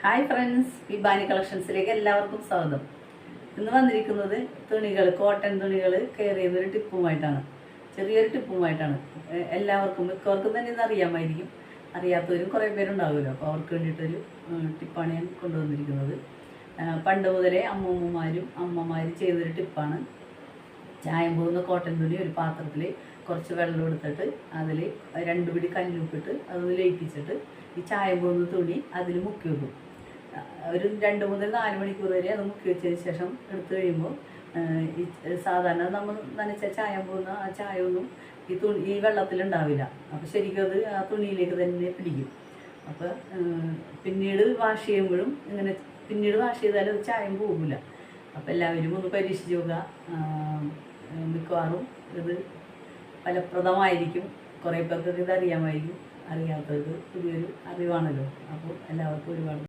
Hi friends, വിബാനി കളക്ഷൻസിലേക്ക് എല്ലാവർക്കും സ്വാഗതം. ഇന്ന് വന്നിരിക്കുന്നത് തുണികൾ, കോട്ടൺ തുണികൾ കെയർ ചെയ്യുന്നൊരു ടിപ്പുമായിട്ടാണ്. ചെറിയൊരു ടിപ്പുമായിട്ടാണ്. എല്ലാവർക്കും മിക്കവർക്കും തന്നെ ഇന്ന് അറിയാമായിരിക്കും. അറിയാത്തവരും കുറേ പേരുണ്ടാവുമല്ലോ. അപ്പോൾ അവർക്ക് വേണ്ടിയിട്ടൊരു ടിപ്പാണ് ഞാൻ കൊണ്ടുവന്നിരിക്കുന്നത്. പണ്ട് മുതലേ അമ്മമാരും ചെയ്തൊരു ടിപ്പാണ്. ചായം പോകുന്ന കോട്ടൺ തുണി ഒരു പാത്രത്തിൽ കുറച്ച് വെള്ളം എടുത്തിട്ട് അതിൽ 2 പിടി കല്ലുപ്പിട്ട് അതൊന്ന് ലയിപ്പിച്ചിട്ട് ഈ ചായം പോകുന്ന തുണി അതിൽ മുക്കി വെക്കും. ഒരു 2 മുതൽ 4 മണിക്കൂർ വരെ അത് മുക്കി വെച്ചതിന് ശേഷം എടുത്തു കഴിയുമ്പോൾ ഈ സാധാരണ നമ്മൾ നനച്ച ചായം പോകുന്ന ആ ചായമൊന്നും ഈ വെള്ളത്തിലുണ്ടാവില്ല. അപ്പോൾ ശരിക്കും അത് ആ തുണിയിലേക്ക് തന്നെ പിടിക്കും. അപ്പോൾ പിന്നീട് വാഷ് ചെയ്യുമ്പോഴും പിന്നീട് വാഷ് ചെയ്താലും അത് ചായം പോകില്ല. അപ്പോൾ എല്ലാവരും ഒന്ന് പരീക്ഷിച്ച് നോക്കുക. മിക്കവാറും ഇത് ഫലപ്രദമായിരിക്കും. കുറേ പേർക്ക് ഇത് അറിയാമായിരിക്കും. അറിയാത്തവർക്ക് പുതിയൊരു അറിവാണല്ലോ. അപ്പോൾ എല്ലാവർക്കും ഒരുപാട്